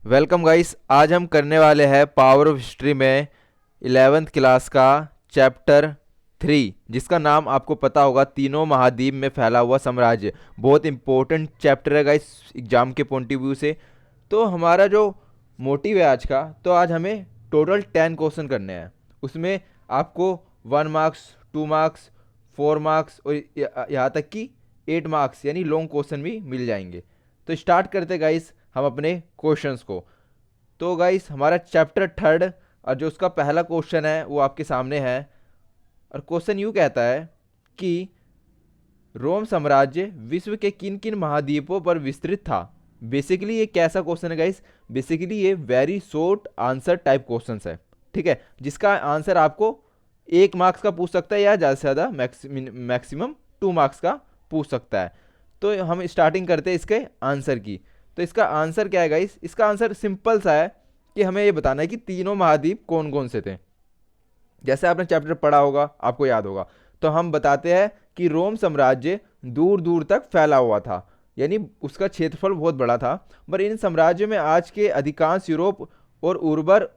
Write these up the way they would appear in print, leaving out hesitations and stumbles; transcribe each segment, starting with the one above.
Welcome guys. आज हम करने वाले हैं पावर ऑफ हिस्ट्री में 11th क्लास का चैप्टर 3, जिसका नाम आपको पता होगा, तीनों महाद्वीप में फैला हुआ साम्राज्य। बहुत इंपॉर्टेंट चैप्टर है गाइस एग्जाम के पॉइंट ऑफ व्यू से। तो हमारा जो मोटिव है आज का, तो आज हमें टोटल 10 क्वेश्चन करने हैं। उसमें आपको 1 मार्क्स, 2 मार्क्स, 4 मार्क्स और यहाँ तक कि 8 मार्क्स यानी लॉन्ग क्वेश्चन भी मिल जाएंगे। तो स्टार्ट करते गाइस हम अपने क्वेश्चंस को। तो गाइस हमारा चैप्टर 3 और जो उसका पहला क्वेश्चन है वो आपके सामने है। और क्वेश्चन यूँ कहता है कि रोम साम्राज्य विश्व के किन किन महाद्वीपों पर विस्तृत था। बेसिकली ये कैसा क्वेश्चन है गाइस? बेसिकली ये very short answer type question है, ठीक है, जिसका आंसर आपको 1 मार्क्स का पूछ सकता है या ज़्यादा से ज़्यादा मैक्सिमम 2 मार्क्स का पूछ सकता है। तो हम स्टार्टिंग करते हैं इसके आंसर की। तो इसका आंसर क्या है गाइस? इसका आंसर सिंपल सा है कि हमें ये बताना है कि तीनों महाद्वीप कौन कौन से थे। जैसे आपने चैप्टर पढ़ा होगा, आपको याद होगा। तो हम बताते हैं कि रोम साम्राज्य दूर दूर तक फैला हुआ था, यानी उसका क्षेत्रफल बहुत बड़ा था। पर इन साम्राज्यों में आज के अधिकांश यूरोप और उर्वर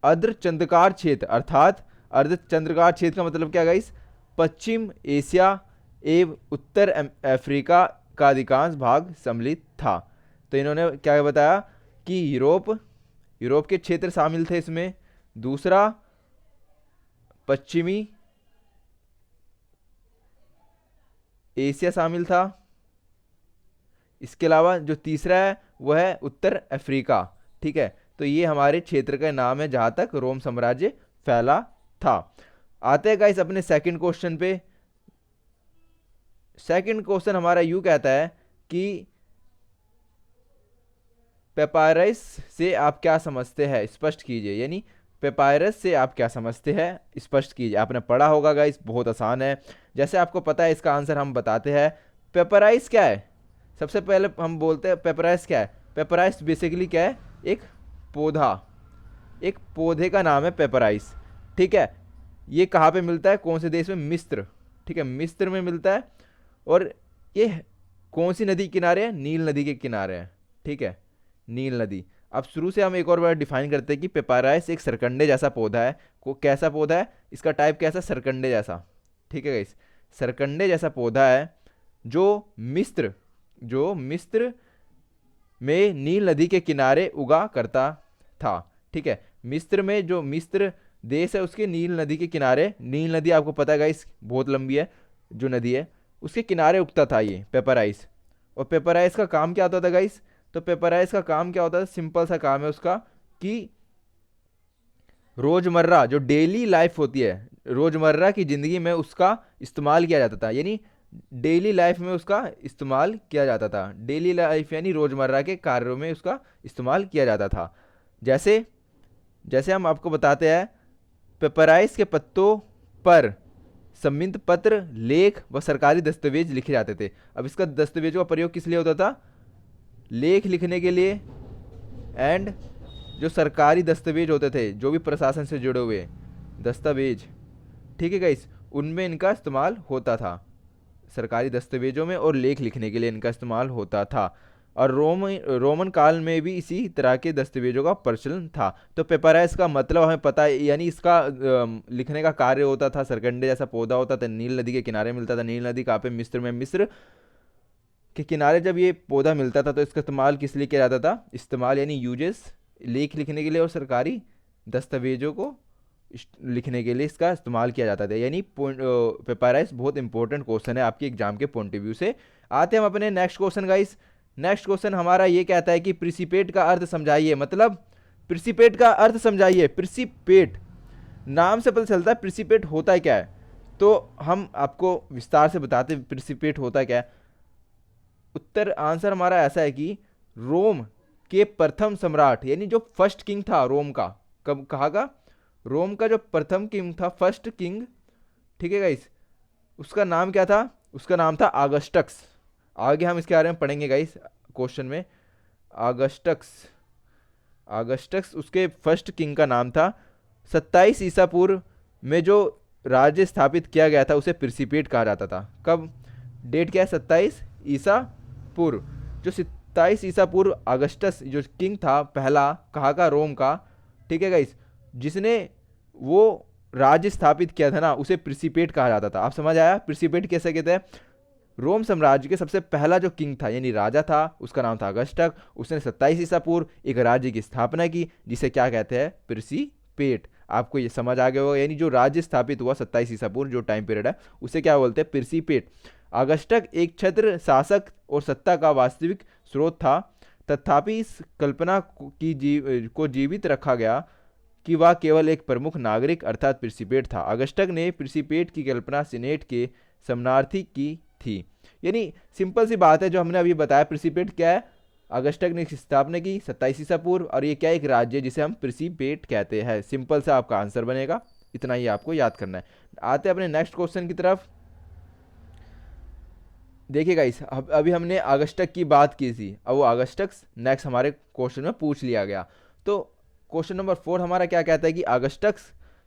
अर्धचंद्राकार क्षेत्र, अर्थात अर्धचंद्राकार क्षेत्र का मतलब क्या गाइस? पश्चिम एशिया एवं उत्तर अफ्रीका का अधिकांश भाग सम्मिलित था। तो इन्होंने क्या बताया कि यूरोप के क्षेत्र शामिल थे इसमें। दूसरा, पश्चिमी एशिया शामिल था। इसके अलावा जो तीसरा है वह है उत्तर अफ्रीका, ठीक है। तो ये हमारे क्षेत्र का नाम है जहां तक रोम साम्राज्य फैला था। आते हैं गाइस अपने सेकंड क्वेश्चन पे। सेकंड क्वेश्चन हमारा यूं कहता है कि पेपायरस से आप क्या समझते हैं, स्पष्ट कीजिए। यानी पेपायरस से आप क्या समझते हैं, स्पष्ट कीजिए। आपने पढ़ा होगा गाइस, बहुत आसान है। जैसे आपको पता है, इसका आंसर हम बताते हैं। पेपराइस क्या है? सबसे पहले हम बोलते हैं पेपराइस क्या है। पेपराइस बेसिकली क्या है? एक पौधा, एक पौधे का नाम है पेपराइस, ठीक है। ये कहाँ पे मिलता है, कौन से देश में? मिस्र, ठीक है, मिस्र में मिलता है। और ये कौन सी नदी के किनारे है? नील नदी के किनारे है, ठीक है, नील नदी। अब शुरू से हम एक और बार डिफाइन करते हैं कि पेपाराइस एक सरकंडे जैसा पौधा है। को कैसा पौधा है? इसका टाइप कैसा? सरकंडे जैसा, ठीक है गाइस, सरकंडे जैसा पौधा है जो मिस्र में नील नदी के किनारे उगा करता था, ठीक है। मिस्र में, जो मिस्र देश है, उसके नील नदी के किनारे, नील नदी आपको पता है गाइस बहुत लंबी है जो नदी है, उसके किनारे उगता था ये पेपराइस। और पेपराइस का काम क्या होता था गाइस? तो पेपराइस का काम क्या होता है? सिंपल सा काम है उसका कि रोजमर्रा जो डेली लाइफ होती है, रोजमर्रा की जिंदगी में उसका इस्तेमाल किया जाता था। यानी डेली लाइफ में उसका इस्तेमाल किया जाता था। डेली लाइफ यानी रोजमर्रा के कार्यों में उसका इस्तेमाल किया जाता था। जैसे जैसे हम आपको बताते हैं, पेपराइस के पत्तों पर संबंध पत्र, लेख व सरकारी दस्तावेज लिखे जाते थे। अब इसका दस्तावेजों का प्रयोग किस लिए होता था? लेख लिखने के लिए, एंड जो सरकारी दस्तावेज होते थे, जो भी प्रशासन से जुड़े हुए दस्तावेज, ठीक है गाइस, उनमें इनका इस्तेमाल होता था। सरकारी दस्तावेजों में और लेख लिखने के लिए इनका इस्तेमाल होता था। और रोमन काल में भी इसी तरह के दस्तावेजों का प्रचलन था। तो पेपराइस का मतलब हमें पता है, यानी इसका लिखने का कार्य होता था। सरकंडे जैसा पौधा होता था, नील नदी के किनारे मिलता था। नील नदी कहाँ पे? मिस्र में। मिस्र के किनारे जब ये पौधा मिलता था तो इसका इस्तेमाल किस लिए किया जाता था? इस्तेमाल यानी यूजेस, लेख लिखने के लिए और सरकारी दस्तावेजों को लिखने के लिए इसका इस्तेमाल किया जाता था। यानी पेपराइस बहुत इंपॉर्टेंट क्वेश्चन है आपके एग्जाम के पॉइंट ऑफ व्यू से। आते हैं हम अपने next question guys. Next question हमारा ये कहता है कि प्रिसिपेट का अर्थ समझाइए। मतलब प्रिसिपेट का अर्थ समझाइए। प्रिसिपेट नाम से पता चलता है प्रिसिपेट होता है क्या है। तो हम आपको विस्तार से बताते हैं प्रिसिपेट होता है क्या है। उत्तर आंसर हमारा ऐसा है कि रोम के प्रथम सम्राट, यानी जो फर्स्ट किंग था रोम का, कब कहा का? रोम का जो प्रथम किंग था, फर्स्ट किंग, ठीक है गाइस, उसका नाम क्या था? उसका नाम था आगस्टक्स। आगे हम इसके बारे में पढ़ेंगे गाइस क्वेश्चन में। आगस्टक्स, आगस्टक्स उसके फर्स्ट किंग का नाम था। 27 ईसा पूर्व में जो राज्य स्थापित किया गया था उसे प्रिसिपेट कहा जाता था। कब? डेट क्या है? 27 ईसा पूर्व। जो 27 ईसा पूर्व अगस्टस जो किंग था पहला कहाँ का, रोम का, ठीक है गाइस, जिसने वो राज्य स्थापित किया था ना, उसे प्रिंसिपेट कहा जाता था। आप समझ आया प्रिंसिपेट कैसे कहते हैं? रोम साम्राज्य के सबसे पहला जो किंग था यानी राजा था, उसका नाम था अगस्टक। उसने 27 ईसा पूर्व एक राज्य की स्थापना की जिसे क्या कहते हैं, प्रिंसिपेट। आपको ये समझ आ गया होगा, यानी जो राज्य स्थापित हुआ 27 ईसा पूर्व जो टाइम पीरियड है उसे क्या बोलते हैं, प्रिंसिपेट। अगस्टक एक छत्र शासक और सत्ता का वास्तविक स्रोत था, तथापि इस कल्पना को जीवित रखा गया कि वह केवल एक प्रमुख नागरिक अर्थात प्रिंसिपेट था। अगस्टक ने प्रिंसिपेट की कल्पना सीनेट के समनार्थी की थी। यानी सिंपल सी बात है जो हमने अभी बताया, प्रिंसिपेट क्या है, अगस्टक ने स्थापना की 27 ईसा पूर्व, और ये क्या, एक राज्य जिसे हम प्रिंसिपेट कहते हैं। सिंपल सा आपका आंसर बनेगा, इतना ही आपको याद करना है। आते हैं अपने नेक्स्ट क्वेश्चन की तरफ। देखिए गाइस, अभी हमने अगस्टक की बात की थी, अब वो अगस्टक नेक्स्ट हमारे क्वेश्चन में पूछ लिया गया। तो क्वेश्चन नंबर 4 हमारा क्या कहता है कि अगस्टक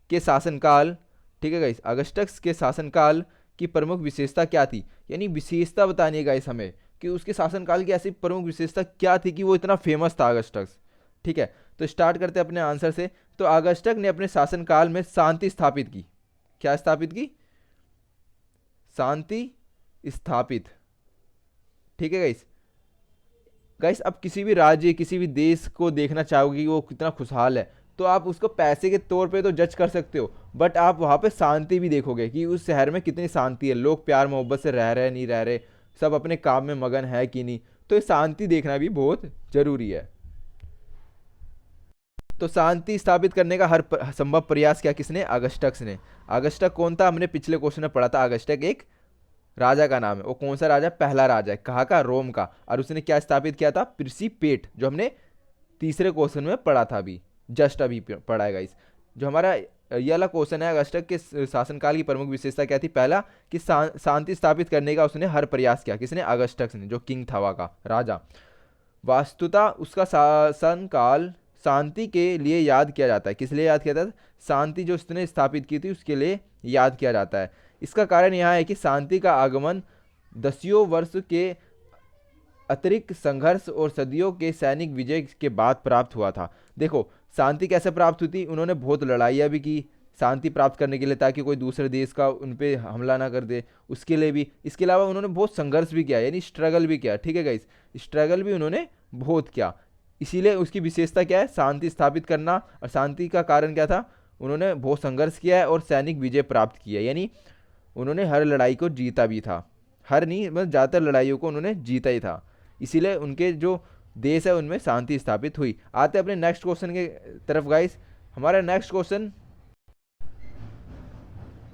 के शासनकाल, ठीक है गाइस, अगस्टक के शासनकाल की प्रमुख विशेषता क्या थी, यानी विशेषता बतानी है गाइस हमें कि उसके शासनकाल की ऐसी प्रमुख विशेषता क्या थी कि वो इतना फेमस था अगस्टक। ठीक है, तो स्टार्ट करते हैं अपने आंसर से। तो अगस्टक ने अपने शासनकाल में शांति स्थापित की। क्या स्थापित की? शांति स्थापित। ठीक है गाइस। गाइस अब किसी भी राज्य किसी भी देश को देखना चाहोगे कि वो कितना खुशहाल है, तो आप उसको पैसे के तौर पे तो जज कर सकते हो, बट आप वहाँ पे शांति भी देखोगे कि उस शहर में कितनी शांति है, लोग प्यार मोहब्बत से रह रहे नहीं रह रहे, सब अपने काम में मगन है कि नहीं। तो ये शांति देखना भी बहुत जरूरी है। तो शांति स्थापित करने का हर संभव प्रयास किया किसने? अगस्टक ने। अगस्टक कौन था? हमने पिछले क्वेश्चन में पढ़ा था, अगस्टक एक राजा का नाम है। वो कौन सा राजा? पहला राजा है। कहाँ का? रोम का। और उसने क्या स्थापित किया था? प्रिंसिपेट, जो हमने तीसरे क्वेश्चन में पढ़ा था, अभी जस्ट अभी पढ़ा है गाइस। जो हमारा ये वाला क्वेश्चन है, अगस्टक के शासनकाल की प्रमुख विशेषता क्या थी? पहला कि शांति स्थापित करने का उसने हर प्रयास किया। किसने? अगस्टक ने, जो किंग था वहाँ का राजा। वास्तुतः उसका शासनकाल शांति के लिए याद किया जाता है। किस लिए याद किया जाता है? शांति जो उसने स्थापित की थी उसके लिए याद किया जाता है। इसका कारण यह है कि शांति का आगमन दसियों वर्ष के अतिरिक्त संघर्ष और सदियों के सैनिक विजय के बाद प्राप्त हुआ था। देखो शांति कैसे प्राप्त हुई थी? उन्होंने बहुत लड़ाइयाँ भी की शांति प्राप्त करने के लिए, ताकि कोई दूसरे देश का उन पर हमला ना कर दे, उसके लिए भी। इसके अलावा उन्होंने बहुत संघर्ष भी किया, यानी स्ट्रगल भी किया। ठीक है गाइस, स्ट्रगल भी उन्होंने बहुत किया। इसीलिए उसकी विशेषता क्या है? शांति स्थापित करना। और शांति का कारण क्या था? उन्होंने बहुत संघर्ष किया है और सैनिक विजय प्राप्त की है, यानी उन्होंने हर लड़ाई को जीता भी था। हर नहीं, मतलब ज़्यादातर लड़ाइयों को उन्होंने जीता ही था, इसीलिए उनके जो देश है उनमें शांति स्थापित हुई। आते हैं अपने नेक्स्ट क्वेश्चन के तरफ गाइस। हमारा नेक्स्ट क्वेश्चन,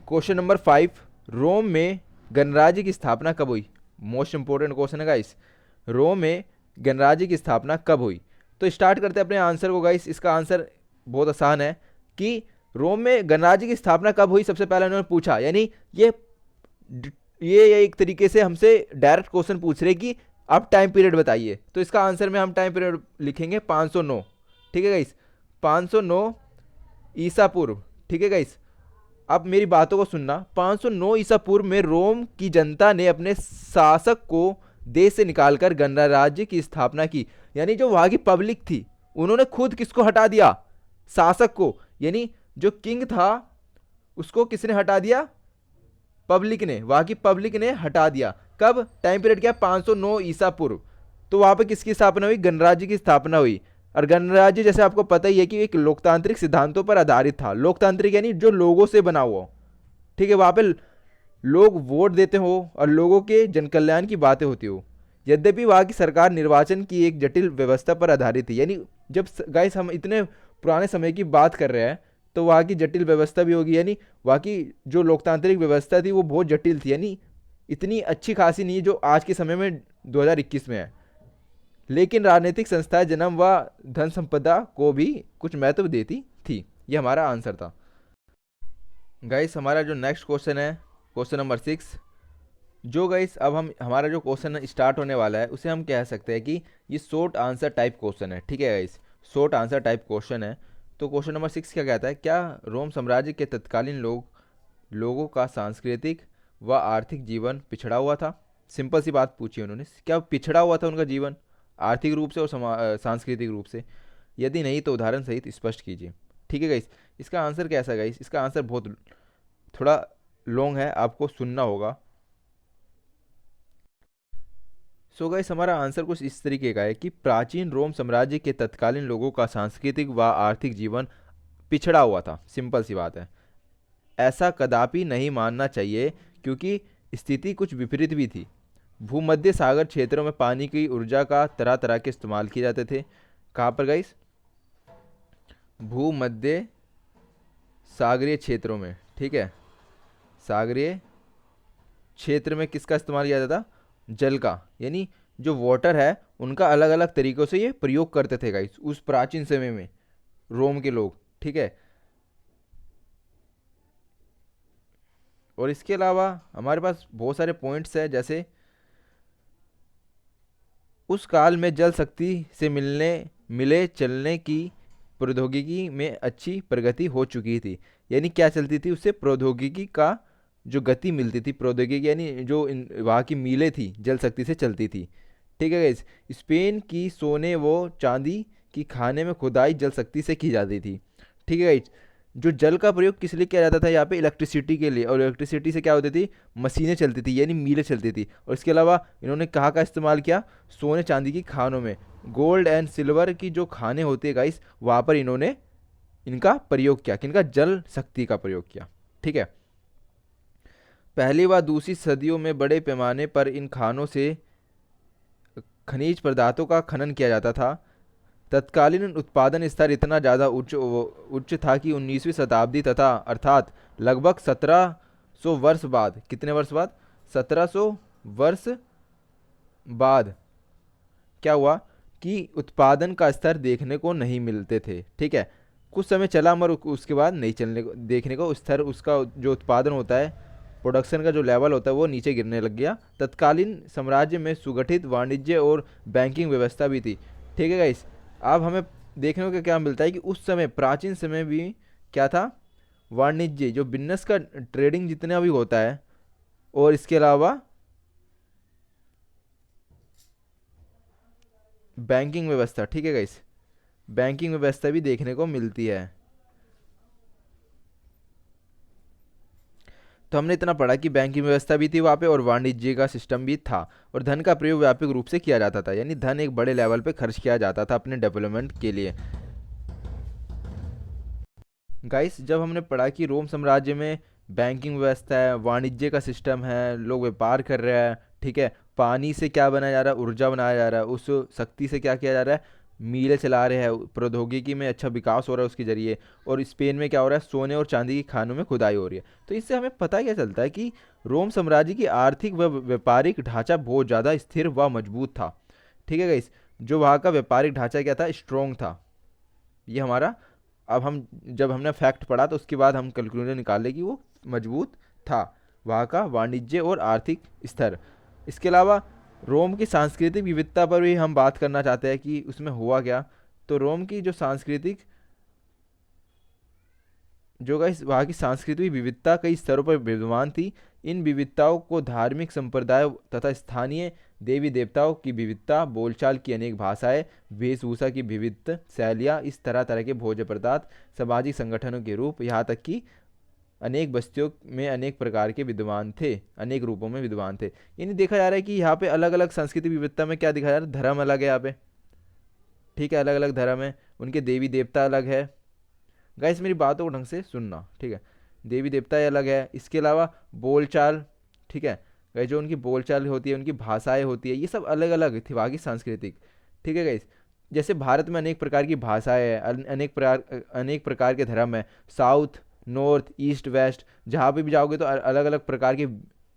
क्वेश्चन नंबर 5, रोम में गणराज्य की स्थापना कब हुई? मोस्ट इंपोर्टेंट क्वेश्चन है गाइस, रोम में गणराज्य की स्थापना कब हुई? तो स्टार्ट करते हैं अपने आंसर को गाइस। इसका आंसर बहुत आसान है कि रोम में गणराज्य की स्थापना कब हुई। सबसे पहले उन्होंने पूछा, यानी ये एक तरीके से हमसे डायरेक्ट क्वेश्चन पूछ रहे कि आप टाइम पीरियड बताइए। तो इसका आंसर में हम टाइम पीरियड लिखेंगे 509। ठीक है गाइस, 509 ईसा पूर्व। ठीक है गाइस, अब मेरी बातों को सुनना। 509 ईसा पूर्व में रोम की जनता ने अपने शासक को देश से निकालकर गणराज्य की स्थापना की। यानी जो वहां की पब्लिक थी उन्होंने खुद किसको हटा दिया? शासक को। यानी जो किंग था उसको किसने हटा दिया? पब्लिक ने, वहां की पब्लिक ने हटा दिया। कब? टाइम पीरियड क्या? 509 ईसा पूर्व। तो वहां पे किसकी स्थापना हुई? गणराज्य की स्थापना हुई। और गणराज्य जैसे आपको पता ही है कि एक लोकतांत्रिक सिद्धांतों पर आधारित था। लोकतांत्रिक यानी जो लोगों से बना हुआ। ठीक है, वहां पे लोग वोट देते हो और लोगों के जनकल्याण की बातें होती हो। यद्यपि वहां की सरकार निर्वाचन की एक जटिल व्यवस्था पर आधारित थी। यानी जब गाइस हम इतने पुराने समय की बात कर रहे हैं तो वहाँ की जटिल व्यवस्था भी होगी, यानी वहाँ की जो लोकतांत्रिक व्यवस्था थी वो बहुत जटिल थी, यानी इतनी अच्छी खासी नहीं जो आज के समय में 2021 में है। लेकिन राजनीतिक संस्थाएं जन्म व धन संपदा को भी कुछ महत्व देती थी। ये हमारा आंसर था गाइस। हमारा जो नेक्स्ट क्वेश्चन है, क्वेश्चन नंबर 6, जो गाइस अब हमारा जो क्वेश्चन स्टार्ट होने वाला है उसे हम कह सकते हैं कि ये शॉर्ट आंसर टाइप क्वेश्चन है। ठीक है guys, short answer type question है। तो क्वेश्चन नंबर 6 क्या कहता है? क्या रोम साम्राज्य के तत्कालीन लोगों का सांस्कृतिक व आर्थिक जीवन पिछड़ा हुआ था? सिंपल सी बात पूछी उन्होंने, क्या पिछड़ा हुआ था उनका जीवन? आर्थिक रूप से और सांस्कृतिक रूप से? यदि नहीं तो उदाहरण सहित स्पष्ट कीजिए। ठीक है गाइस, इसका आंसर कैसा है गाइस? इसका आंसर बहुत थोड़ा लॉन्ग है, आपको सुनना होगा। सो गाइस, हमारा आंसर कुछ इस तरीके का है कि प्राचीन रोम साम्राज्य के तत्कालीन लोगों का सांस्कृतिक व आर्थिक जीवन पिछड़ा हुआ था। सिंपल सी बात है, ऐसा कदापि नहीं मानना चाहिए, क्योंकि स्थिति कुछ विपरीत भी थी। भूमध्य सागर क्षेत्रों में पानी की ऊर्जा का तरह तरह के इस्तेमाल किए जाते थे। कहाँ पर गाइस? भूमध्य सागरीय क्षेत्रों में। ठीक है, सागरीय क्षेत्र में किसका इस्तेमाल किया जाता? जल का, यानी जो वाटर है उनका अलग अलग तरीकों से ये प्रयोग करते थे गाइस उस प्राचीन समय में रोम के लोग। ठीक है, और इसके अलावा हमारे पास बहुत सारे पॉइंट्स हैं, जैसे उस काल में जल शक्ति से मिले चलने की प्रौद्योगिकी में अच्छी प्रगति हो चुकी थी। यानी क्या चलती थी? उससे प्रौद्योगिकी का जो गति मिलती थी, प्रौद्योगिकी यानी जो वहाँ की मीलें थी जल शक्ति से चलती थी। ठीक है गाइस, स्पेन की सोने व चांदी की खाने में खुदाई जल शक्ति से की जाती थी। ठीक है गाइस, जो जल का प्रयोग किस लिए किया जाता था? यहाँ पे इलेक्ट्रिसिटी के लिए, और इलेक्ट्रिसिटी से क्या होती थी? मशीनें चलती थी, यानी मीलें चलती थी। और इसके अलावा इन्होंने कहाँ का इस्तेमाल किया? सोने चांदी की खानों में, गोल्ड एंड सिल्वर की जो खाने होती है गाइस, वहाँ पर इन्होंने इनका प्रयोग किया। किनका? जल शक्ति का प्रयोग किया। ठीक है, पहली व दूसरी सदियों में बड़े पैमाने पर इन खानों से खनिज पदार्थों का खनन किया जाता था। तत्कालीन उत्पादन स्तर इतना ज़्यादा उच्च था कि 19वीं शताब्दी तथा अर्थात लगभग 1700 वर्ष बाद, कितने वर्ष बाद? 1700 वर्ष बाद क्या हुआ कि उत्पादन का स्तर देखने को नहीं मिलते थे। ठीक है, कुछ समय चला मगर उसके बाद नहीं चलने को देखने को स्तर, उसका जो उत्पादन होता है, प्रोडक्शन का जो लेवल होता है वो नीचे गिरने लग गया। तत्कालीन साम्राज्य में सुगठित वाणिज्य और बैंकिंग व्यवस्था भी थी। ठीक है गाइस, अब हमें देखने को क्या मिलता है कि उस समय प्राचीन समय भी क्या था? वाणिज्य, जो बिजनेस का ट्रेडिंग जितना भी होता है, और इसके अलावा बैंकिंग व्यवस्था। ठीक है गाइस, बैंकिंग व्यवस्था भी देखने को मिलती है। तो हमने इतना पढ़ा कि बैंकिंग व्यवस्था भी थी वहाँ पे, और वाणिज्य का सिस्टम भी था, और धन का प्रयोग व्यापक रूप से किया जाता था, यानी धन एक बड़े लेवल पे खर्च किया जाता था अपने डेवलपमेंट के लिए। गाइस, जब हमने पढ़ा कि रोम साम्राज्य में बैंकिंग व्यवस्था है, वाणिज्य का सिस्टम है, लोग व्यापार कर रहे हैं। ठीक है, पानी से क्या बनाया जा रहा है? ऊर्जा बनाया जा रहा है। उस शक्ति से क्या किया जा रहा है? मीलें चला रहे हैं, प्रौद्योगिकी में अच्छा विकास हो रहा है उसके जरिए। और स्पेन में क्या हो रहा है? सोने और चांदी की खानों में खुदाई हो रही है। तो इससे हमें पता क्या चलता है कि रोम साम्राज्य की आर्थिक व व्यापारिक ढांचा बहुत ज़्यादा स्थिर व मजबूत था। ठीक है गाइस, जो वहाँ का व्यापारिक ढांचा क्या था? स्ट्रोंग था। ये हमारा, अब हम जब हमने फैक्ट पढ़ा तो उसके बाद हम कंक्लूजन निकाले कि वो मजबूत था, वहाँ का वाणिज्य और आर्थिक स्तर। इसके अलावा रोम की सांस्कृतिक विविधता पर भी हम बात करना चाहते हैं कि उसमें हुआ क्या। तो रोम की जो सांस्कृतिक, जो गाइस वहाँ की सांस्कृतिक विविधता कई स्तरों पर विद्यमान थी। इन विविधताओं को धार्मिक संप्रदाय तथा स्थानीय देवी देवताओं की विविधता, बोलचाल की अनेक भाषाएं, वेशभूषा की विविध शैलियाँ, इस तरह तरह के भोज्य पदार्थ, सामाजिक संगठनों के रूप, यहाँ तक कि अनेक बस्तियों में अनेक प्रकार के विद्वान थे, अनेक रूपों में विद्वान थे। यानी देखा जा रहा है कि यहाँ पे अलग अलग सांस्कृतिक विविधता में क्या दिखाया जा रहा है? धर्म अलग है यहाँ पे। ठीक है, अलग अलग धर्म है, उनके देवी देवता अलग है। गाइस, मेरी बातों को ढंग से सुनना। ठीक है, देवी देवता अलग है, इसके अलावा बोलचाल। ठीक है गाइस, जो उनकी बोलचाल होती है, उनकी भाषाएं होती है, ये सब अलग अलग थी वहाँ की सांस्कृतिक। ठीक है गाइस, जैसे भारत में अनेक प्रकार की भाषाएं हैं, अनेक प्रकार के धर्म है, साउथ नॉर्थ ईस्ट वेस्ट, जहाँ पे भी जाओगे तो अलग अलग प्रकार की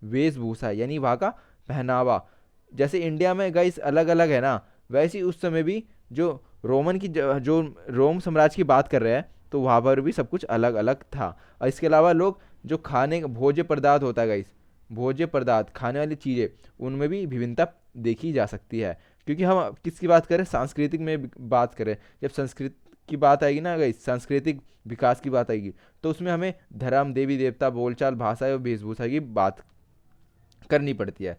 वेशभूषा है, यानी वहाँ का पहनावा। जैसे इंडिया में गाइस अलग अलग है ना, वैसे ही उस समय भी जो रोमन की जो रोम साम्राज्य की बात कर रहे हैं, तो वहाँ पर भी सब कुछ अलग अलग था। और इसके अलावा लोग जो खाने भोज्य पदार्थ होता है गाइस, भोज्य पदार्थ खाने वाली चीज़ें, उनमें भी विभिन्नता देखी जा सकती है। क्योंकि हम किसकी बात करें? सांस्कृतिक में बात करें। जब संस्कृत की बात आएगी ना गाइस, सांस्कृतिक विकास की बात आएगी, तो उसमें हमें धर्म, देवी देवता, बोलचाल, भाषा और वेशभूषा की बात करनी पड़ती है।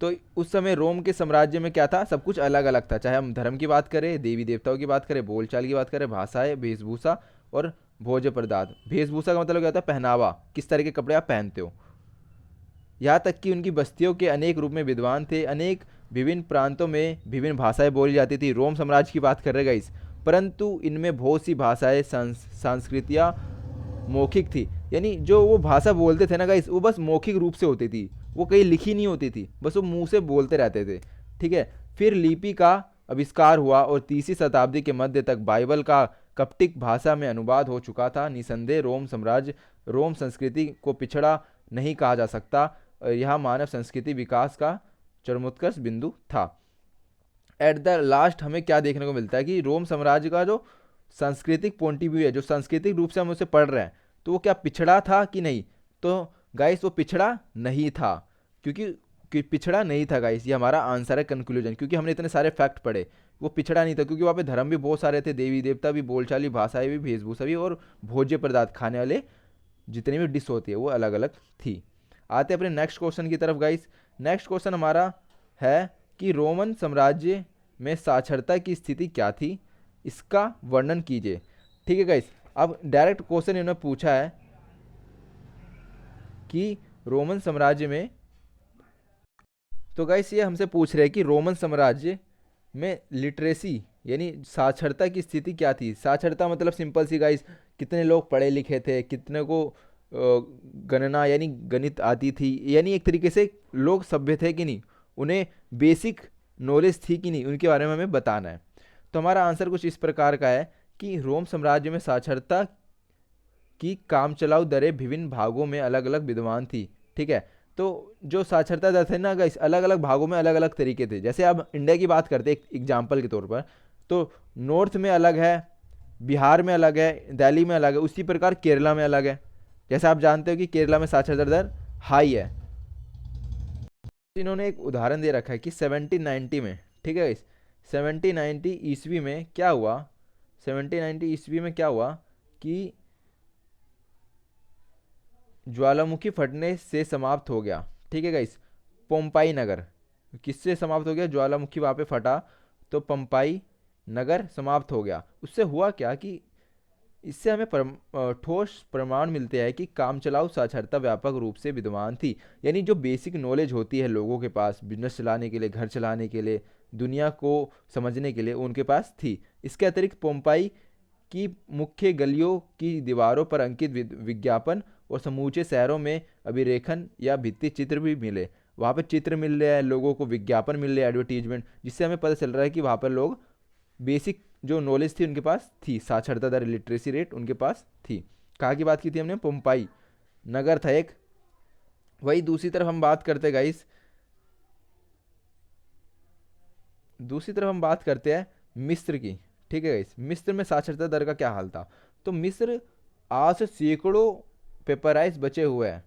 तो उस समय रोम के साम्राज्य में क्या था, सब कुछ अलग अलग था, चाहे हम धर्म की बात करें, देवी देवताओं की बात करें, बोलचाल की बात करें, भाषाएं, वेशभूषा और भोज्य पदार्थ। वेशभूषा का मतलब क्या होता है, पहनावा, किस तरह के कपड़े आप पहनते हो। यहाँ तक कि उनकी बस्तियों के अनेक रूप में विद्वान थे, अनेक विभिन्न प्रांतों में विभिन्न भाषाएं बोली जाती थी। रोम साम्राज्य की बात कर रहे गाइस, परंतु इनमें बहुत सी भाषाएं संस्कृतियाँ मौखिक थी, यानी जो वो भाषा बोलते थे ना गाइस, वो बस मौखिक रूप से होती थी, वो कहीं लिखी नहीं होती थी, बस वो मुंह से बोलते रहते थे। ठीक है। फिर लिपि का आविष्कार हुआ और 30वीं शताब्दी के मध्य तक बाइबल का कप्टिक भाषा में अनुवाद हो चुका था। निसंदेह रोम साम्राज्य रोम संस्कृति को पिछड़ा नहीं कहा जा सकता, यह मानव संस्कृति विकास का चरमोत्कर्ष बिंदु था। एट द लास्ट हमें क्या देखने को मिलता है कि रोम साम्राज्य का जो सांस्कृतिक पॉइंट ऑफ व्यू है, जो सांस्कृतिक रूप से हम उसे पढ़ रहे हैं, तो वो क्या पिछड़ा था कि नहीं। तो गाइस वो पिछड़ा नहीं था, क्योंकि पिछड़ा नहीं था गाइस, ये हमारा आंसर है, कंक्लूजन, क्योंकि हमने इतने सारे फैक्ट पढ़े। वो पिछड़ा नहीं था क्योंकि वहाँ पे धर्म भी बहुत सारे थे, देवी देवता भी, बोलचाली भाषाएं भी, वेशभूषा भी, और भोज्य पदार्थ खाने वाले जितनी भी डिश होती है वो अलग अलग थी। आते अपने नेक्स्ट क्वेश्चन की तरफ गाइस। नेक्स्ट क्वेश्चन हमारा है कि रोमन साम्राज्य में साक्षरता की स्थिति क्या थी, इसका वर्णन कीजिए। ठीक है गाइस, अब डायरेक्ट क्वेश्चन इन्होंने पूछा है कि रोमन साम्राज्य में, तो गाइस ये हमसे पूछ रहे हैं कि रोमन साम्राज्य में लिटरेसी यानी साक्षरता की स्थिति क्या थी। साक्षरता मतलब सिंपल सी गाइस, कितने लोग पढ़े लिखे थे, कितने को गणना यानी गणित आती थी, यानी एक तरीके से लोग सभ्य थे कि नहीं, उन्हें बेसिक नॉलेज थी कि नहीं, उनके बारे में हमें बताना है। तो हमारा आंसर कुछ इस प्रकार का है कि रोम साम्राज्य में साक्षरता की कामचलाऊ दरें विभिन्न भागों में अलग अलग विद्वान थी। ठीक है। तो जो साक्षरता दर थे ना गाइस, अलग अलग भागों में अलग अलग तरीके थे। जैसे अब इंडिया की बात करते हैं एक एग्जाम्पल के तौर पर, तो नॉर्थ में अलग है, बिहार में अलग है, दिल्ली में अलग है, उसी प्रकार केरला में अलग है। जैसे आप जानते हो कि केरला में साक्षरता दर हाई है। इन्होंने एक उदाहरण दे रखा है कि 1790 में, ठीक है गाइस, 1790 ईस्वी में क्या हुआ, 1790 ईस्वी में क्या हुआ कि ज्वालामुखी फटने से समाप्त हो गया। ठीक है गाइस, पोम्पाई नगर किससे समाप्त हो गया, ज्वालामुखी वहाँ पे फटा तो पोम्पाई नगर समाप्त हो गया। उससे हुआ क्या कि इससे हमें ठोस प्रमाण मिलते हैं कि कामचलाऊ साक्षरता व्यापक रूप से विद्वान थी, यानी जो बेसिक नॉलेज होती है लोगों के पास बिजनेस चलाने के लिए, घर चलाने के लिए, दुनिया को समझने के लिए, उनके पास थी। इसके अतिरिक्त पोम्पाई की मुख्य गलियों की दीवारों पर अंकित विज्ञापन और समूचे शहरों में अभिलेखन या भित्ति चित्र भी मिले। वहाँ पर चित्र मिल रहे हैं लोगों को, विज्ञापन मिल रहे हैं, एडवर्टीजमेंट, जिससे हमें पता चल रहा है कि वहाँ पर लोग बेसिक जो नॉलेज थी उनके पास थी, साक्षरता दर लिटरेसी रेट उनके पास थी। कहाँ की बात की थी हमने, पोम्पाई नगर था एक। वही दूसरी तरफ हम बात करते गाइस, दूसरी तरफ हम बात करते हैं मिस्र की। ठीक है गाइस, मिस्र में साक्षरता दर का क्या हाल था। तो मिस्र आज से सैकड़ों पेपराइस बचे हुए हैं।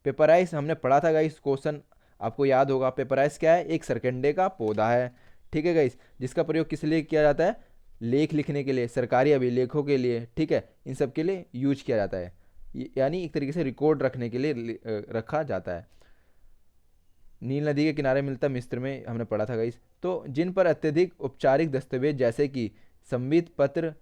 पेपराइस हमने पढ़ा था गाइस, क्वेश्चन आपको याद होगा। पेपराइस क्या है, एक सरकंडे का पौधा है। ठीक है गाइस, जिसका प्रयोग किस लिए किया जाता है, लेख लिखने के लिए, सरकारी अभिलेखों के लिए। ठीक है, इन सब के लिए यूज किया जाता है, यानी एक तरीके से रिकॉर्ड रखने के लिए रखा जाता है। नील नदी के किनारे मिलता है मिस्र में, हमने पढ़ा था गाइस। तो जिन पर अत्यधिक औपचारिक दस्तावेज जैसे कि संबित पत्र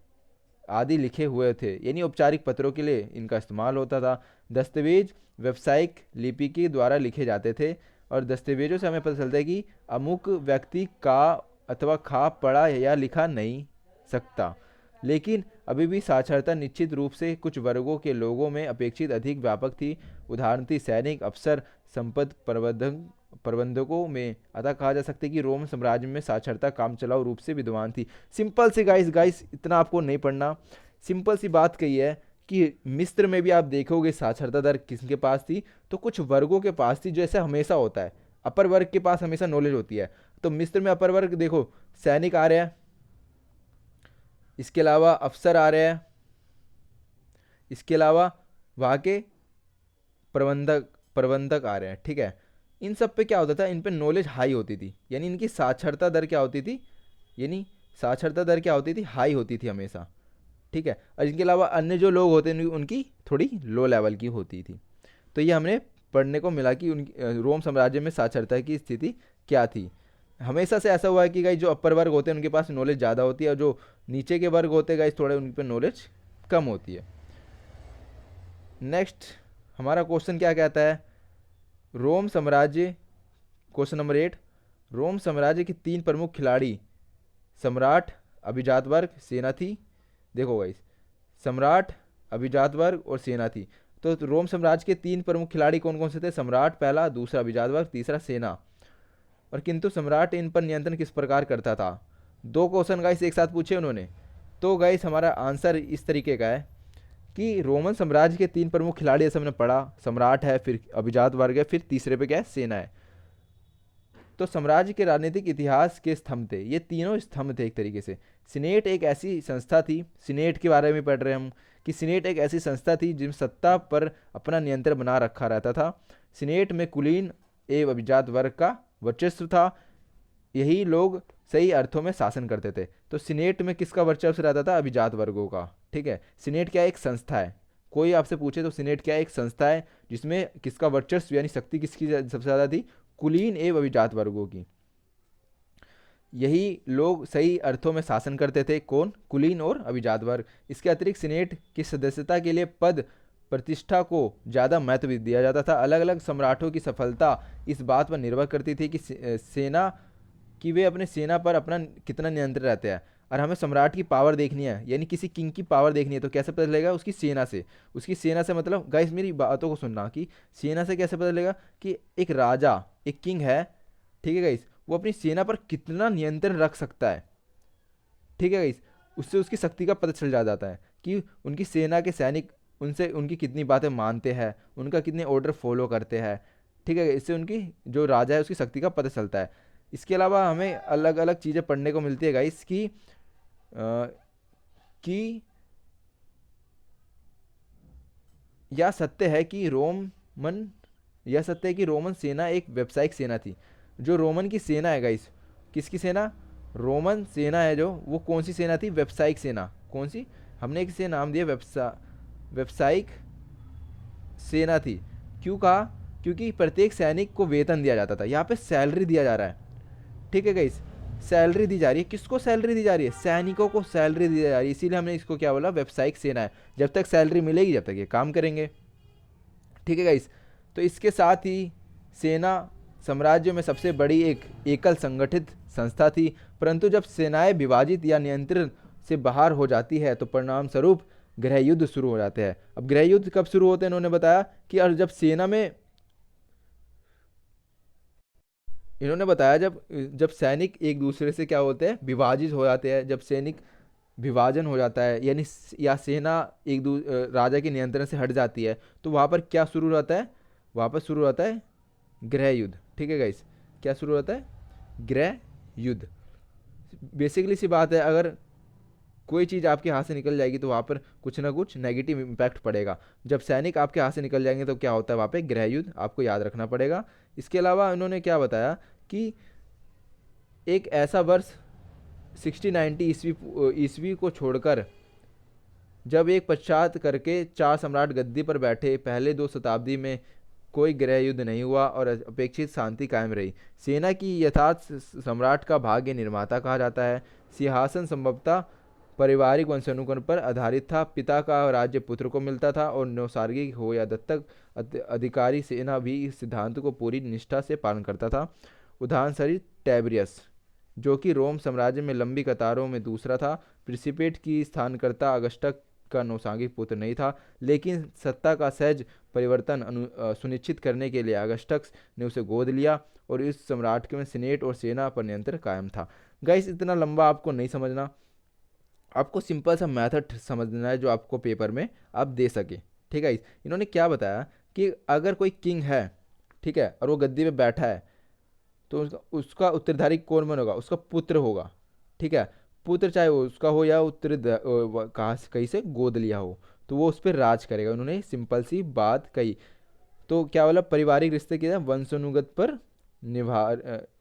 आदि लिखे हुए थे, यानी औपचारिक पत्रों के लिए इनका इस्तेमाल होता था। दस्तावेज व्यावसायिक लिपि के द्वारा लिखे जाते थे, और दस्तावेजों से हमें पता चलता है कि अमुक व्यक्ति का अथवा खा पढ़ा या लिखा नहीं सकता। लेकिन अभी भी साक्षरता निश्चित रूप से कुछ वर्गों के लोगों में अपेक्षित अधिक व्यापक थी। उदाहरण थी सैनिक, अफसर, संपत्ति प्रबंधकों में। अतः कहा जा सकता है कि रोम साम्राज्य में साक्षरता कामचलाऊ रूप से विद्वान थी। सिंपल से गाइस इतना आपको नहीं पढ़ना, सिंपल सी बात कही है कि मिस्र में भी आप देखोगे साक्षरता दर किसके पास थी, तो कुछ वर्गों के पास थी, जैसे हमेशा होता है, अपर वर्ग के पास हमेशा नॉलेज होती है। तो मिस्र में अपर वर्ग देखो, सैनिक आ रहे हैं, इसके अलावा अफसर आ रहे हैं, इसके अलावा वहाँ के प्रबंधक प्रबंधक आ रहे हैं। ठीक है, इन सब पे क्या होता था, इन पे नॉलेज हाई होती थी, यानी इनकी साक्षरता दर क्या होती थी, यानी साक्षरता दर क्या होती थी, हाई होती थी हमेशा। ठीक है, और इनके अलावा अन्य जो लोग होते हैं उनकी थोड़ी लो लेवल की होती थी। तो ये हमने पढ़ने को मिला कि उनकी रोम साम्राज्य में साक्षरता की स्थिति क्या थी। हमेशा से ऐसा हुआ है कि गाइस जो अपर वर्ग होते हैं उनके पास नॉलेज ज़्यादा होती है, और जो नीचे के वर्ग होते हैं गाइस थोड़े उन पर नॉलेज कम होती है। नेक्स्ट हमारा क्वेश्चन क्या कहता है, रोम साम्राज्य, क्वेश्चन नंबर 8, रोम साम्राज्य के 3 प्रमुख खिलाड़ी सम्राट, अभिजात वर्ग, सेना थी। देखो गाइस, सम्राट, अभिजात वर्ग और सेना थी। तो रोम साम्राज्य के 3 प्रमुख खिलाड़ी कौन कौन से थे, सम्राट पहला, दूसरा अभिजात वर्ग, तीसरा सेना। और किंतु सम्राट इन पर नियंत्रण किस प्रकार करता था। 2 क्वेश्चन गाइस एक साथ पूछे उन्होंने। तो गाइस हमारा आंसर इस तरीके का है कि रोमन साम्राज्य के 3 प्रमुख खिलाड़ी जैसे हमने पढ़ा, सम्राट है, फिर अभिजात वर्ग है, फिर तीसरे पे क्या है, सेना है। तो साम्राज्य के राजनीतिक इतिहास के स्तंभ थे, ये तीनों स्तंभ थे एक तरीके से। सीनेट एक ऐसी संस्था थी, सीनेट के बारे में पढ़ रहे हैं हम कि सीनेट एक ऐसी संस्था थी जिसमें सत्ता पर अपना नियंत्रण बना रखा रहता था। सीनेट में कुलीन एवं अभिजात वर्ग का वर्चस्व था, यही लोग सही अर्थों में शासन करते थे। तो सीनेट में किसका वर्चस्व रहता था, अभिजात वर्गों का। ठीक है, सीनेट क्या एक संस्था है, कोई आपसे पूछे तो सीनेट क्या एक संस्था है जिसमें किसका वर्चस्व यानी शक्ति किसकी सबसे ज़्यादा थी, कुलीन एवं अभिजात वर्गों की। यही लोग सही अर्थों में शासन करते थे, कौन, कुलीन और अभिजात वर्ग। इसके अतिरिक्त सीनेट की सदस्यता के लिए पद प्रतिष्ठा को ज़्यादा महत्व दिया जाता था। अलग अलग सम्राटों की सफलता इस बात पर निर्भर करती थी कि सेना कि वे अपने सेना पर अपना कितना नियंत्रण रहते हैं। और हमें सम्राट की पावर देखनी है, यानी किसी किंग की पावर देखनी है, तो कैसे पता चलेगा, उसकी सेना से। उसकी सेना से मतलब गाइस मेरी बातों को सुनना कि सेना से कैसे पता चलेगा कि एक राजा, एक किंग है, ठीक है गाइस, वो अपनी सेना पर कितना नियंत्रण रख सकता है। ठीक है गाइस, उससे उसकी शक्ति का पता चल जाता है कि उनकी सेना के सैनिक उनसे उनकी कितनी बातें मानते हैं, उनका कितने ऑर्डर फॉलो करते हैं। ठीक है, इससे उनकी जो राजा है उसकी शक्ति का पता चलता है। इसके अलावा हमें अलग अलग चीज़ें पढ़ने को मिलती है गाइस कि यह सत्य है कि रोमन सेना एक व्यावसायिक सेना थी। जो रोमन की सेना है गाइस, किसकी सेना, रोमन सेना है जो, वो कौन सी सेना थी, व्यावसायिक सेना। कौन सी, हमने इसे नाम दिया व्यावसायिक सेना थी। क्यों कहा, क्योंकि प्रत्येक सैनिक को वेतन दिया जाता था, यहाँ पे सैलरी दिया जा रहा है। ठीक है गाइस, सैलरी दी जा रही है, किसको सैलरी दी जा रही है, सैनिकों को सैलरी दी जा रही है, इसीलिए हमने इसको क्या बोला, व्यावसायिक सेना है। जब तक सैलरी मिलेगी जब तक ये काम करेंगे। ठीक है गाइस, तो इसके साथ ही सेना साम्राज्य में सबसे बड़ी एक एकल संगठित संस्था थी। परंतु जब सेनाएं विभाजित या नियंत्रण से बाहर हो जाती है तो परिणाम स्वरूप गृह युद्ध शुरू हो जाते हैं। अब गृह युद्ध कब शुरू होते हैं, इन्होंने बताया कि और जब सेना में, इन्होंने बताया जब सैनिक एक दूसरे से क्या होते हैं, विभाजित हो जाते हैं। जब सैनिक विभाजन हो जाता है यानी या सेना राजा के नियंत्रण से हट जाती है, तो वहाँ पर क्या शुरू रहता है, वहाँ पर शुरू रहता है गृह युद्ध। ठीक है गाइस, क्या शुरू होता है, गृह युद्ध। बेसिकली सी बात है, अगर कोई चीज़ आपके हाथ से निकल जाएगी तो वहाँ पर कुछ ना कुछ नेगेटिव इम्पैक्ट पड़ेगा। जब सैनिक आपके हाथ से निकल जाएंगे तो क्या होता है, वहाँ पे गृह युद्ध, आपको याद रखना पड़ेगा। इसके अलावा उन्होंने क्या बताया कि एक ऐसा वर्ष 1690 ईस्वी को छोड़कर जब एक पश्चात करके 4 सम्राट गद्दी पर बैठे, पहले 2 शताब्दी में कोई गृह युद्ध नहीं हुआ और अपेक्षित शांति कायम रही। सेना की यथार्थ सम्राट का भाग्य निर्माता कहा जाता है। सिंहासन संभवतः पारिवारिक वंशानुक्रम पर आधारित था, पिता का राज्य पुत्र को मिलता था और नौसार्गिक हो या दत्तक अधिकारी सेना भी इस सिद्धांत को पूरी निष्ठा से पालन करता था। उदाहरण सहित टैबरियस, जो कि रोम साम्राज्य में लंबी कतारों में दूसरा था। प्रिंसिपेट की स्थानकर्ता अगस्टक का नौसांगिक पुत्र नहीं था, लेकिन सत्ता का सहज परिवर्तन सुनिश्चित करने के लिए अगस्टक्स ने उसे गोद लिया और इस सम्राट के में सीनेट और सेना पर नियंत्रण कायम था। गाइस इतना लंबा आपको नहीं समझना, आपको सिंपल सा मेथड समझना है जो आपको पेपर में आप दे सके। ठीक है, इन्होंने क्या बताया कि अगर कोई किंग है, ठीक है, और वो गद्दी पे बैठा है तो उसका उत्तराधिकारी कौन बनेगा, उसका पुत्र होगा। ठीक है, पुत्र चाहे वो उसका हो या कहाँ से कहीं से गोद लिया हो, तो वो उस पर राज करेगा। उन्होंने सिंपल सी बात कही। तो क्या बोला, पारिवारिक रिश्ते के वंशानुगत पर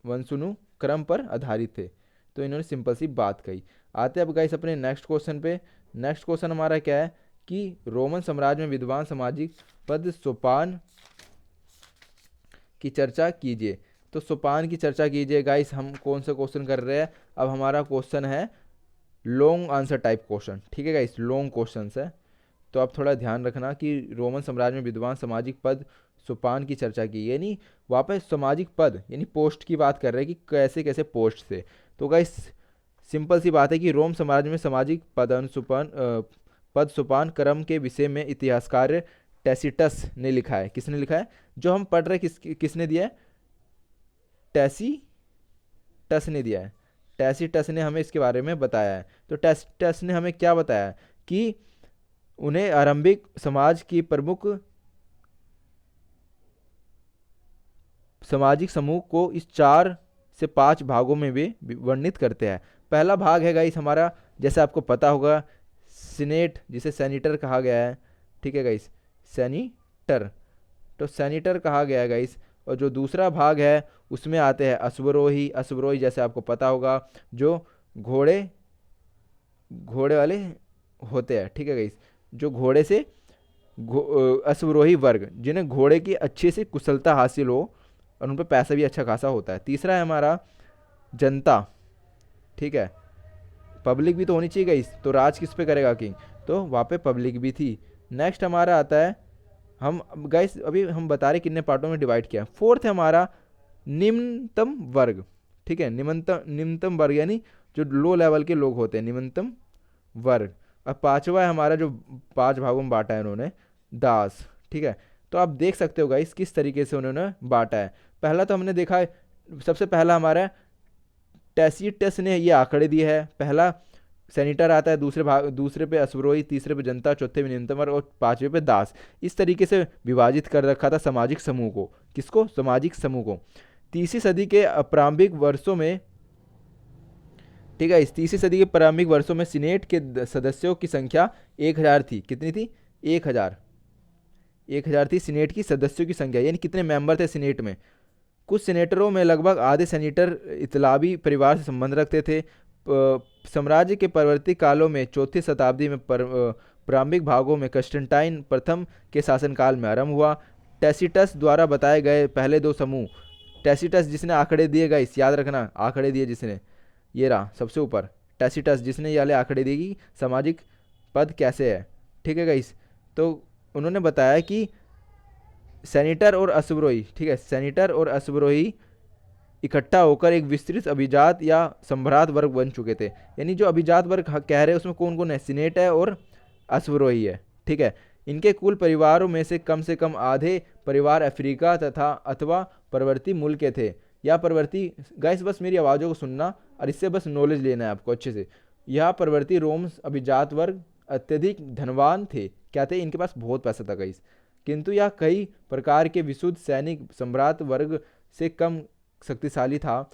वंशानुक्रम पर आधारित थे। तो इन्होंने सिंपल सी बात कही। आते अब गाइस अपने नेक्स्ट क्वेश्चन पे। नेक्स्ट क्वेश्चन हमारा क्या है कि रोमन साम्राज्य में विद्वान सामाजिक पद सोपान की चर्चा कीजिए। तो सोपान की चर्चा कीजिए गाइस, हम कौन सा क्वेश्चन कर रहे हैं? अब हमारा क्वेश्चन है लॉन्ग आंसर टाइप क्वेश्चन, ठीक है गाइस, लॉन्ग क्वेश्चन है। तो आप थोड़ा ध्यान रखना कि रोमन साम्राज्य में विद्वान सामाजिक पद सोपान की चर्चा की, यानी वहाँ पे सामाजिक पद यानी पोस्ट की बात कर रहे हैं कि कैसे कैसे पोस्ट थे। तो गाइस सिंपल सी बात है कि रोम साम्राज्य में सामाजिक पद सोपान क्रम के विषय में इतिहासकार टैसिटस ने लिखा है। किसने लिखा है? जो हम पढ़ रहे किसने दिया है? टैसिटस ने दिया है। टैसिटस ने हमें इसके बारे में बताया है। तो टैसिटस ने हमें क्या बताया कि उन्हें आरंभिक समाज की प्रमुख सामाजिक समूह को इस 4 से 5 भागों में भी वर्णित करते हैं। पहला भाग है गाइस हमारा, जैसे आपको पता होगा, सीनेट, जिसे सेनेटर कहा गया है, ठीक है गाइस, सेनीटर, तो सेनेटर कहा गया है गाइस। और जो दूसरा भाग है उसमें आते हैं अश्वरोही। अश्वरोही जैसे आपको पता होगा, जो घोड़े घोड़े वाले होते हैं, ठीक है गाइस, जो घोड़े से अश्वरोही वर्ग, जिन्हें घोड़े की अच्छे से कुशलता हासिल हो और उन पर पैसा भी अच्छा खासा होता है। तीसरा है हमारा जनता, ठीक है, पब्लिक भी तो होनी चाहिए गाइस, तो राज किस पे करेगा किंग, तो वहाँ पे पब्लिक भी थी। नेक्स्ट हमारा आता है, हम गाइस अभी हम बता रहे कितने पार्टों में डिवाइड किया। फोर्थ है हमारा निम्नतम वर्ग, ठीक है, निम्नतम वर्ग यानी जो लो लेवल के लोग होते हैं, निम्नतम वर्ग। और पांचवा है हमारा, जो 5 भागों में बांटा है इन्होंने, दास, ठीक है। तो आप देख सकते हो गाइस किस तरीके से उन्होंने बांटा है। पहला तो हमने देखा है, सबसे पहला हमारा टैसिटस ने ये आंकड़े दिए हैं। पहला सेनेटर आता है, दूसरे पे अश्वरोही, तीसरे पे जनता, चौथे पे नियंत्रण वर्ग और पांचवे पे दास। इस तरीके से विभाजित कर रखा था सामाजिक समूह को। किसको? सामाजिक समूह को। तीसरी सदी के प्रारंभिक वर्षों में, ठीक है, इस तीसरी सदी के प्रारंभिक वर्षों में सीनेट के सदस्यों की संख्या 1000 थी। कितनी थी? 1000 थी सीनेट की सदस्यों की संख्या, यानी कितने मेंबर थे सीनेट में। कुछ सीनेटरों में लगभग आधे सीनेटर इतालवी परिवार से संबंध रखते थे। साम्राज्य के परवर्ती कालों में 4वीं शताब्दी में प्रारंभिक भागों में कंस्टेंटाइन प्रथम के शासनकाल में आरंभ हुआ। टैसिटस द्वारा बताए गए पहले 2 समूह, टैसिटस जिसने आंकड़े दिए गए, याद रखना, आंकड़े दिए जिसने, ये रहा सबसे ऊपर, टैसिटस जिसने ये वाले आंकड़े दिए कि सामाजिक पद कैसे है, ठीक है गाइस। तो उन्होंने बताया कि सेनेटर और अश्वरोही, ठीक है, सेनेटर और अश्वरोही इकट्ठा होकर एक विस्तृत अभिजात या सम्भ्रात वर्ग बन चुके थे। यानी जो अभिजात वर्ग कह रहे हैं उसमें कौन कौन है? सीनेट है और अश्वरोही है, ठीक है। इनके कुल परिवारों में से कम आधे परिवार अफ्रीका तथा अथवा परवर्ती मूल के थे, या परवर्ती, गाइस बस मेरी आवाज़ों को सुनना और इससे बस नॉलेज लेना है आपको अच्छे से। यह परवर्ती रोम अभिजात वर्ग अत्यधिक धनवान थे। क्या थे? इनके पास बहुत पैसा था गाइस, किंतु यह कई प्रकार के विशुद्ध सैनिक सम्राट वर्ग से कम शक्तिशाली था।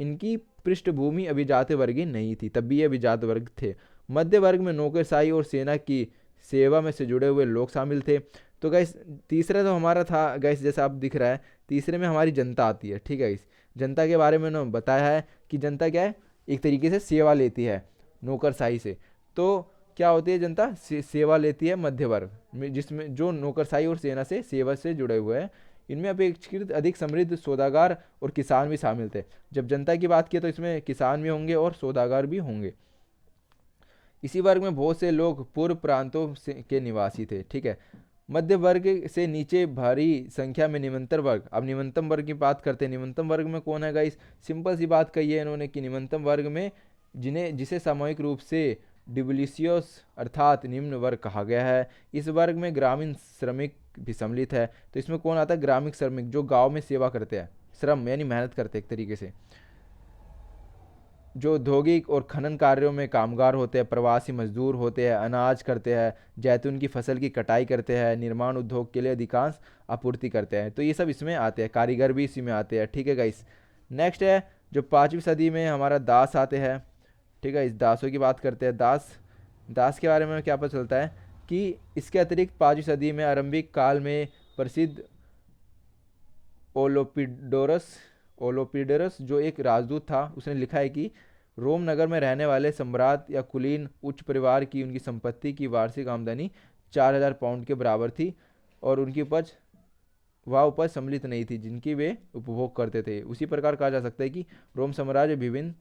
इनकी पृष्ठभूमि अभिजात वर्गीय नहीं थी, तब भी ये अभिजात वर्ग थे। मध्य वर्ग में नौकरशाही और सेना की सेवा में से जुड़े हुए लोग शामिल थे। तो गैस तीसरा तो हमारा था गैस, जैसा आप दिख रहा है, तीसरे में हमारी जनता आती है, ठीक है गैस। जनता के बारे में उन्होंने बताया है कि जनता क्या है? एक तरीके से सेवा लेती है नौकरशाही से। तो क्या होती है जनता? सेवा लेती है मध्य वर्ग में, जिसमें जो नौकरशाही और सेना से सेवा से जुड़े हुए हैं। इनमें अपेक्षाकृत अधिक समृद्ध सौदागर और किसान भी शामिल थे। जब जनता की बात की तो इसमें किसान भी होंगे और सौदागर भी होंगे। इसी वर्ग में बहुत से लोग पूर्व प्रांतों के निवासी थे, ठीक है। मध्य वर्ग से नीचे भारी संख्या में निम्नतर वर्ग। अब निम्नतम वर्ग की बात करते हैं। निम्नतम वर्ग में कौन है गाइस? सिंपल सी बात कही है इन्होंने कि निम्नतम वर्ग में जिसे सामूहिक रूप से डिब्लिसियस अर्थात निम्न वर्ग कहा गया है। इस वर्ग में ग्रामीण श्रमिक भी सम्मिलित है। तो इसमें कौन आता है? ग्रामीण श्रमिक, जो गांव में सेवा करते हैं, श्रम यानी मेहनत करते हैं एक तरीके से, जो औद्योगिक और खनन कार्यों में कामगार होते हैं, प्रवासी मजदूर होते हैं, अनाज करते हैं, जैतून की फसल की कटाई करते हैं, निर्माण उद्योग के लिए अधिकांश आपूर्ति करते हैं। तो ये सब इसमें आते हैं, कारीगर भी इसी में आते हैं, ठीक है गाइस। नेक्स्ट है जो 5वीं सदी में हमारा दास आते हैं, ठीक है। इस दासों की बात करते हैं। दास के बारे में क्या पता चलता है कि इसके अतिरिक्त 5वीं सदी में आरंभिक काल में प्रसिद्ध ओलोपिडोरस जो एक राजदूत था, उसने लिखा है कि रोम नगर में रहने वाले सम्राट या कुलीन उच्च परिवार की उनकी संपत्ति की वार्षिक आमदनी 4000 पाउंड के बराबर थी और उनकी उपज वह उपज सम्मिलित नहीं थी जिनकी वे उपभोग करते थे। उसी प्रकार कहा जा सकता है कि रोम साम्राज्य विभिन्न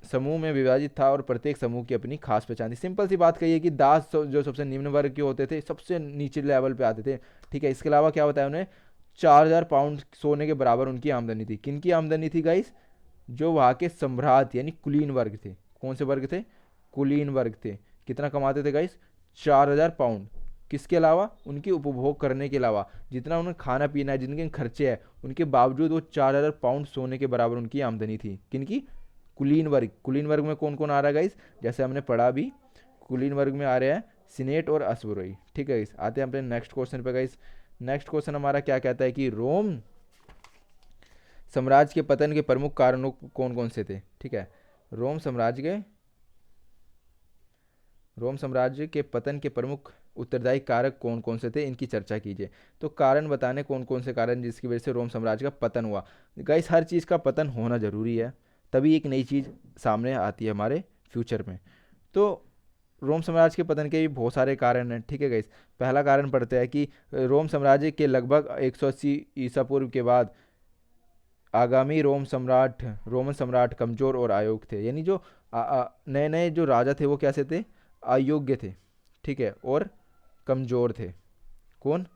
समूह में विभाजित था और प्रत्येक समूह की अपनी खास पहचान थी। सिंपल सी बात कही कि दास जो सबसे निम्न वर्ग के होते थे, सबसे नीचे लेवल पे आते थे, ठीक है। इसके अलावा क्या बताया उन्हें, 4,000 पाउंड सोने के बराबर उनकी आमदनी थी। किन की आमदनी थी गाइस? जो वहाँ के सम्राट यानी कुलीन वर्ग थे। कौन से वर्ग थे? कुलीन वर्ग थे। कितना कमाते थे गाइस? 4,000 पाउंड। किसके अलावा? उनके उपभोग करने के अलावा, जितना उन्हें खाना पीना है, जिनके खर्चे हैं, उनके बावजूद वो 4,000 पाउंड सोने के बराबर उनकी आमदनी थी। किनकी? कुलीन वर्ग। कुलीन वर्ग में कौन कौन आ रहा है गाइस? जैसे हमने पढ़ा भी, कुलीन वर्ग में आ रहे हैं सीनेट और अश्वरोही, ठीक है गाइस। आते हैं अपने नेक्स्ट क्वेश्चन पे गाइस। नेक्स्ट क्वेश्चन हमारा क्या कहता है कि रोम साम्राज्य के पतन के प्रमुख कारणों कौन कौन से थे, ठीक है। रोम साम्राज्य के पतन के प्रमुख उत्तरदायी कारक कौन कौन से थे, इनकी चर्चा कीजिए। तो कारण बताने कौन कौन से कारण जिसकी वजह से रोम साम्राज्य का पतन हुआ। गाइस हर चीज़ का पतन होना जरूरी है, तभी एक नई चीज़ सामने आती है हमारे फ्यूचर में। तो रोम साम्राज्य के पतन के भी बहुत सारे कारण हैं, ठीक है गाइस। पहला कारण पढ़ते हैं कि रोम साम्राज्य के लगभग 180 ईसा पूर्व के बाद आगामी रोमन सम्राट कमजोर और अयोग्य थे। यानी जो नए नए जो राजा थे वो कैसे थे? अयोग्य थे, ठीक है, और कमजोर थे। कौन?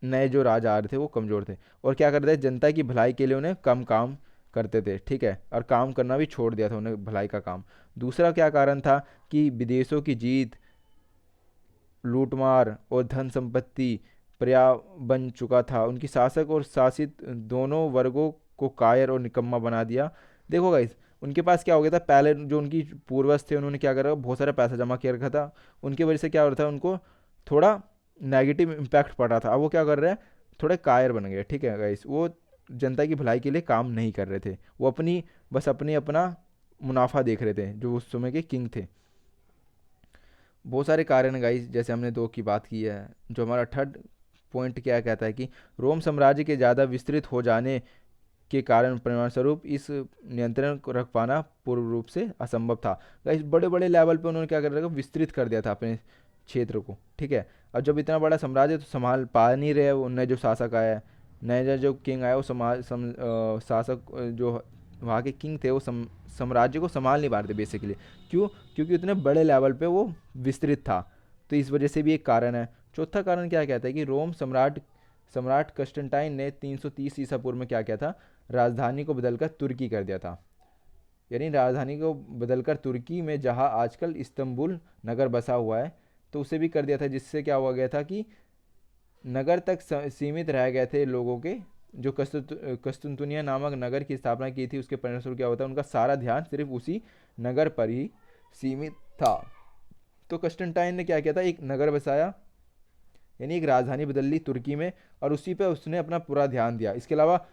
नए जो राजा आ रहे थे वो कमजोर थे और क्या करते थे? जनता की भलाई के लिए उन्हें कम काम करते थे, ठीक है, और काम करना भी छोड़ दिया था उन्हें, भलाई का काम। दूसरा क्या कारण था कि विदेशों की जीत, लूटमार और धन संपत्ति पर्याय बन चुका था। उनकी शासक और शासित दोनों वर्गों को कायर और निकम्मा बना दिया। देखो गाइस, उनके पास क्या हो गया था, पहले जो उनकी पूर्वज थे उन्होंने क्या करा, बहुत सारा पैसा जमा किया रखा था, उनकी वजह से क्या हो रहा था, उनको थोड़ा नेगेटिव इम्पैक्ट पड़ रहा था। अब वो क्या कर रहे हैं, थोड़े कायर बन गए, ठीक है गाइस। वो जनता की भलाई के लिए काम नहीं कर रहे थे, वो अपना मुनाफा देख रहे थे, जो उस समय के किंग थे। बहुत सारे कारण हैं गाइस, जैसे हमने दो की बात की है। जो हमारा थर्ड पॉइंट क्या कहता है कि रोम साम्राज्य के ज़्यादा विस्तृत हो जाने के कारण परिणामस्वरूप इस नियंत्रण को रख पाना पूर्ण रूप से असंभव था। गाइस बड़े बड़े लेवल पे उन्होंने क्या कर रखा, विस्तृत कर दिया था अपने क्षेत्र को, ठीक है। अब जब इतना बड़ा साम्राज्य तो संभाल पा नहीं रहे, वो नए जो शासक आया, नए जो किंग आया, वो शासक जो वहाँ के किंग थे वो साम्राज्य को संभाल नहीं पा रहे थे बेसिकली। क्यों? क्योंकि उतने बड़े लेवल पे वो विस्तृत था, तो इस वजह से भी एक कारण है। चौथा कारण क्या कहता है कि रोम सम्राट सम्राट कंस्टेंटाइन ने 330 ईसा पूर्व में क्या किया था, राजधानी को बदलकर तुर्की कर दिया था। यानी राजधानी को बदलकर तुर्की में, जहाँ आजकल इस्तंबुल नगर बसा हुआ है, तो उसे भी कर दिया था, जिससे क्या हुआ गया था कि नगर तक सीमित रह गए थे लोगों के। जो कस्तुनतुनिया नामक नगर की स्थापना की थी, उसके परिणामस्वरूप क्या होता है, उनका सारा ध्यान सिर्फ उसी नगर पर ही सीमित था। तो कस्टनटाइन ने क्या किया था, एक नगर बसाया, यानी एक राजधानी बदल ली तुर्की में, और उसी पे उसने अपना पूरा ध्यान दिया। इसके अलावा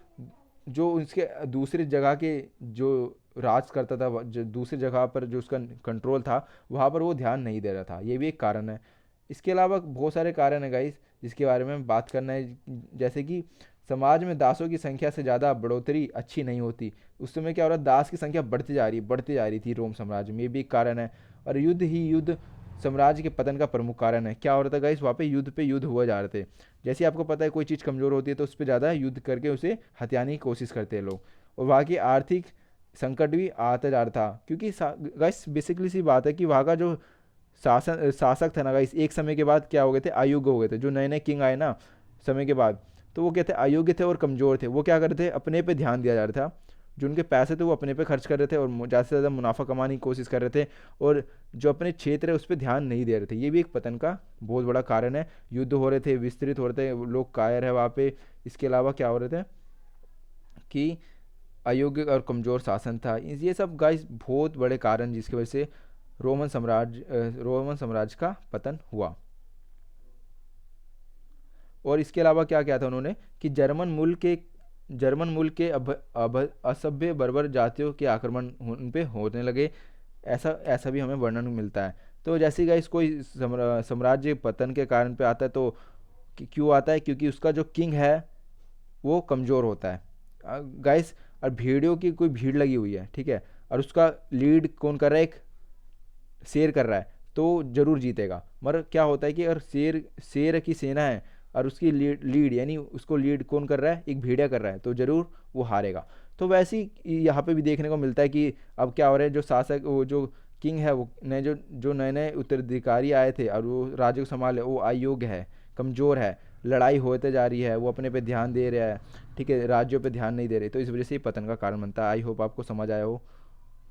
जो उसके दूसरी जगह के जो राज करता था, जो दूसरी जगह पर जो उसका कंट्रोल था, वहाँ पर वो ध्यान नहीं दे रहा था। ये भी एक कारण है। इसके अलावा बहुत सारे कारण है गाइस, जिसके बारे में बात करना है। जैसे कि समाज में दासों की संख्या से ज़्यादा बढ़ोतरी अच्छी नहीं होती। उस समय क्या हो रहा है, दास की संख्या बढ़ती जा रही थी रोम साम्राज्य में, ये भी एक कारण है। और युद्ध साम्राज्य के पतन का प्रमुख कारण है। क्या हो रहा था गाइस, वहाँ पे युद्ध हुए जा रहे थे। जैसे आपको पता है कोई चीज़ कमज़ोर होती है तो उस पर ज़्यादा युद्ध करके उसे हथियाने की कोशिश करते हैं लोग, और वहाँ की आर्थिक संकट भी आता जा रहा था। क्योंकि गाइस बेसिकली सी बात है कि वहाँ का जो शासक था ना गाइस, एक समय के बाद क्या हो गए थे, अयोग्य हो गए थे। जो नए नए किंग आए ना समय के बाद, तो वो क्या थे, अयोग्य थे और कमज़ोर थे। वो क्या कर रहे थे, अपने पे ध्यान दिया जा रहा था। जो उनके पैसे थे वो अपने पे खर्च कर रहे थे और ज़्यादा से ज़्यादा मुनाफा कमाने की कोशिश कर रहे थे, और जो अपने क्षेत्र है उस पर ध्यान नहीं दे रहे थे। ये भी एक पतन का बहुत बड़ा कारण है। युद्ध हो रहे थे, विस्तृत हो रहे थे, लोग कायर है वहाँ पे। इसके अलावा क्या हो रहे थे कि अयोग्य और कमज़ोर शासन था। ये सब गाइस बहुत बड़े कारण जिसकी वजह से रोमन साम्राज्य का पतन हुआ। और इसके अलावा क्या किया था उन्होंने कि जर्मन मूल के असभ्य बर्बर जातियों के आक्रमण उन पे होने लगे। ऐसा ऐसा भी हमें वर्णन मिलता है। तो जैसे ही गाइस कोई साम्राज्य पतन के कारण पे आता है, तो क्यों आता है, क्योंकि उसका जो किंग है वो कमज़ोर होता है गाइस। और भेड़ियों की कोई भीड़ लगी हुई है, ठीक है, और उसका लीड कौन कर रहा है, एक शेर कर रहा है, तो ज़रूर जीतेगा। मगर क्या होता है कि अगर शेर की सेना है और उसकी लीड लीड यानी उसको लीड कौन कर रहा है, एक भेड़िया कर रहा है, तो ज़रूर वो हारेगा। तो वैसे ही यहाँ पे भी देखने को मिलता है कि अब क्या हो रहा है, जो शासक, वो जो किंग है, वो नए जो नए नए उत्तराधिकारी आए थे और वो राज्य को संभाले, वो अयोग्य है, कमज़ोर है, लड़ाई होते जा रही है, वो अपने पे ध्यान दे रहा है, ठीक है, राज्यों पे ध्यान नहीं दे रहे, तो इस वजह से ही पतन का कारण बनता है। आई होप आपको समझ आया हो।